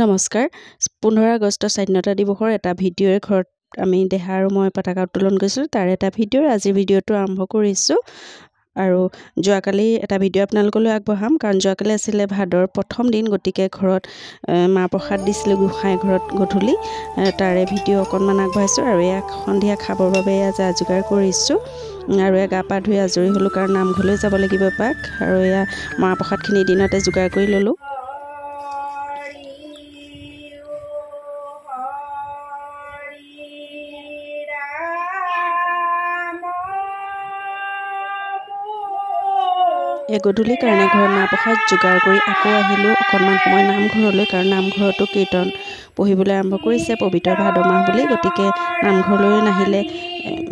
নমস্কাৰ 15 আগষ্ট স্বাধীনতা দিৱসৰ এটা ভিডিঅ'ৰ ঘৰত আমি দেহা আৰু মই পতাকা উত্তোলন কৰিছিলোঁ তাৰ এটা ভিডিঅ'ৰ আজি ভিডিঅ'টো আৰম্ভ কৰিছোঁ আৰু যোৱাকালি এটা ভিডিঅ' আপোনালোকলৈ আগবঢ়াম কাৰণ যোৱাকালি আছিলে ভাদৰ প্ৰথম দিন গতিকে ঘৰত মাহ প্ৰসাদ দিছিলোঁ গোসাঁই ঘৰত গধূলি তাৰে ভিডিঅ' অকণমান আগবঢ়াইছোঁ আৰু এয়া সন্ধিয়া খাবৰ বাবে এয়া যা যোগাৰ কৰিছোঁ আৰু এয়া গা পা ধুই আজৰি হ'লোঁ কাৰণ নামঘৰলৈ যাব লাগিব পাক আৰু এয়া মাহ প্ৰসাদখিনি দিনতে যোগাৰ কৰি ল'লোঁ। গধূলিৰ কাৰণে ঘৰত মাহ প্ৰসাদ যোগাৰ কৰি আকৌ আহিলোঁ অকণমান সময় নামঘৰলৈ কাৰণ নামঘৰতো কীৰ্তন পঢ়িবলৈ আৰম্ভ কৰিছে পবিত্ৰ ভাদ মাহ বুলি গতিকে নামঘৰলৈ নাহিলে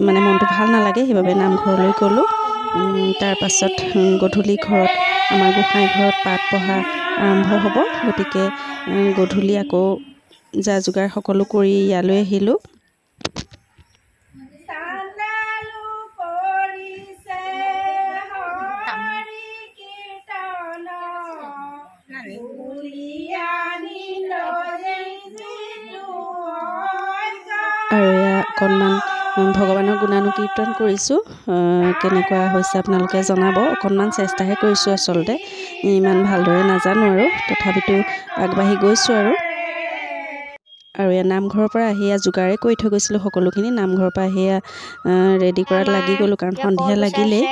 মানে মনটো ভাল নালাগে সেইবাবে নামঘৰলৈ গ'লোঁ। তাৰ পাছত গধূলি ঘৰত আমাৰ গোসাঁই ঘৰত পাঠ পঢ়া আৰম্ভ হ'ব গতিকে গধূলি আকৌ যা যোগাৰ সকলো কৰি ইয়ালৈ আহিলোঁ। আৰু এয়া অকণমান ভগৱানৰ গুণানুকীৰ্তন কৰিছোঁ কেনেকুৱা হৈছে আপোনালোকে জনাব অকণমান চেষ্টাহে কৰিছোঁ আচলতে ইমান ভালদৰে নাজানো আৰু তথাপিতো আগবাঢ়ি গৈছোঁ আৰু এয়া নামঘৰৰ পৰা আহি যোগাৰে কৰি থৈ গৈছিলোঁ সকলোখিনি নামঘৰৰ পৰা সেয়া ৰেডি কৰাত লাগি গ'লোঁ কাৰণ সন্ধিয়া লাগিলেই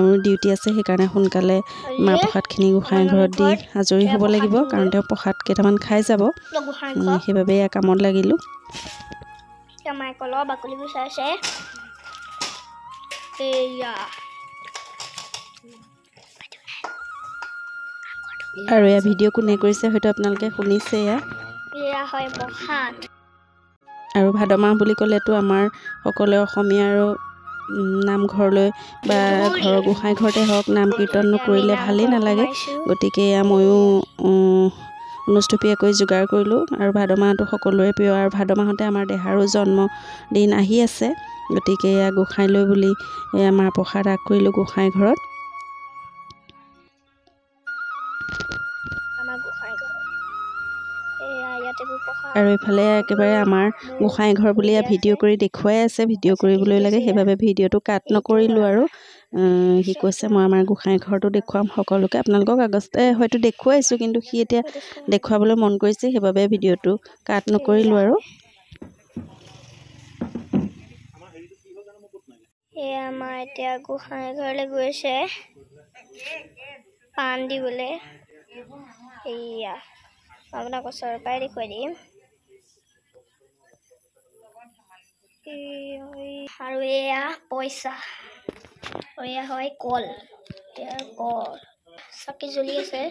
মোৰ ডিউটি আছে সেইকাৰণে সোনকালে মাহ প্ৰসাদখিনি গোসাঁই ঘৰত দি আজৰি হ'ব লাগিব কাৰণ তেওঁ প্ৰসাদ কেইটামান খাই যাব সেইবাবে এয়া কামত লাগিলোঁ। কলৰ বাকলি গুচাইছে আৰু এয়া ভিডিঅ' কোনে কৰিছে হয়তো আপোনালোকে শুনিছে এয়া হয় প্ৰসাদ আৰু ভাদ মাহ বুলি ক'লেতো আমাৰ সকলোৱে অসমীয়া আৰু নামঘৰলৈ বা ঘৰৰ গোসাঁই ঘৰতে হওক নাম কীৰ্তন নকৰিলে ভালেই নালাগে গতিকে এয়া ময়ো অনুষ্টুপীয়াকৈ যোগাৰ কৰিলোঁ আৰু ভাদ মাহটো সকলোৰে প্ৰিয় আৰু ভাদ মাহতে আমাৰ দেহাৰো জন্মদিন আহি আছে গতিকে এয়া গোসাঁইলৈ বুলি এয়া মাহ প্ৰসাদ আগ কৰিলোঁ গোসাঁই ঘৰত। আৰু এইফালে একেবাৰে আমাৰ গোসাঁই ঘৰ বুলি ভিডিঅ' কৰি দেখুৱাই আছে ভিডিঅ' কৰিবলৈ লাগে সেইবাবে ভিডিঅ'টো কাট নকৰিলোঁ আৰু সি কৈছে মই আমাৰ গোসাঁই ঘৰটো দেখুৱাম সকলোকে আপোনালোকক আগতে হয়তো দেখুৱাইছোঁ কিন্তু সি এতিয়া দেখুৱাবলৈ মন কৰিছে সেইবাবে ভিডিঅ'টো কাট নকৰিলোঁ আৰু আমাৰ এতিয়া গোসাঁই ঘৰলৈ গৈছে পাণ দিবলৈ এয়া আপোনাক ওচৰৰ পৰাই দেখুৱাই দিম আৰু এয়া পইচা আৰু এয়া হয় কল এয়া কল চাকি জ্বলি আছে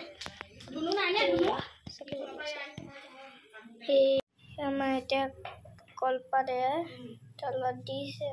আমাৰ এতিয়া কলপাতেৰে তলত দিছে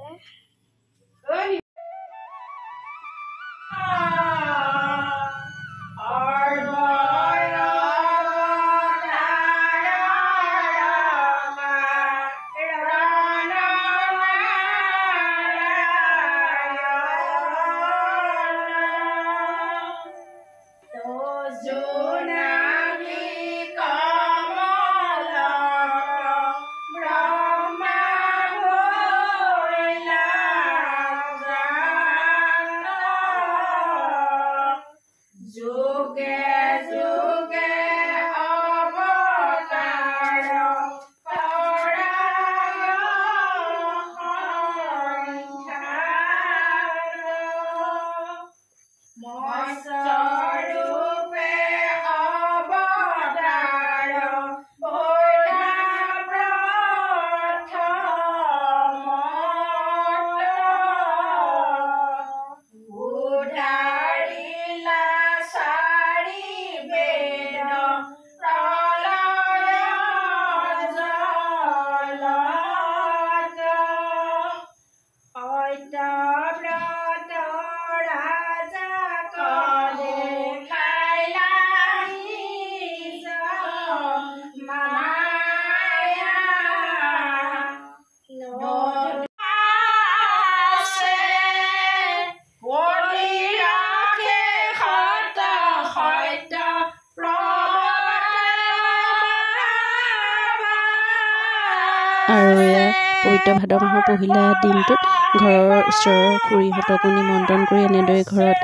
আৰু এয়া পবিত্ৰ ভাদ মাহৰ পহিলা দিনটোত ঘৰৰ ওচৰৰ খুৰীহঁতকো নিমন্ত্ৰণ কৰি এনেদৰে ঘৰত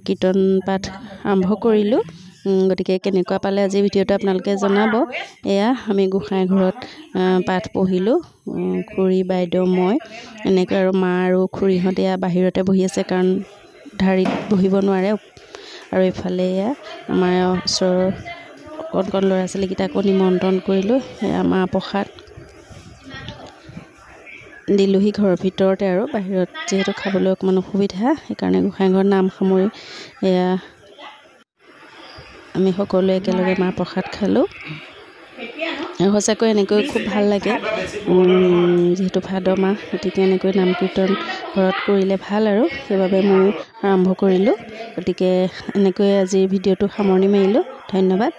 কীৰ্তন পাঠ আৰম্ভ কৰিলোঁ। গতিকে কেনেকুৱা পালে আজি ভিডিঅ'টো আপোনালোকে জনাব। এয়া আমি গোঁসাই ঘৰত পাঠ পঢ়িলোঁ, খুৰী বাইদেউ মই এনেকৈ, আৰু মা আৰু খুৰীহঁত এয়া বাহিৰতে বহি আছে কাৰণ ঢাৰিত বহিব নোৱাৰে। আৰু এইফালে এয়া আমাৰ ওচৰৰ কণ ল'ৰা ছোৱালীকেইটাকো নিমন্ত্ৰণ কৰিলোঁ। এয়া মাহ প্ৰসাদ দিলোঁহি ঘৰৰ ভিতৰতে, আৰু বাহিৰত যিহেতু খাবলৈ অকণমান অসুবিধা, সেইকাৰণে গোঁসাই ঘৰত নাম সামৰি এয়া আমি সকলোৱে একেলগে মাহ প্ৰসাদ খালোঁ। আৰু সঁচাকৈ এনেকৈ খুব ভাল লাগে, যিহেতু ভাদ মাহ, গতিকে এনেকৈ নাম কীৰ্তন ঘৰত কৰিলে ভাল, আৰু সেইবাবে ময়ো আৰম্ভ কৰিলোঁ। গতিকে এনেকৈ আজিৰ ভিডিঅ'টো সামৰণি মাৰিলোঁ। ধন্যবাদ।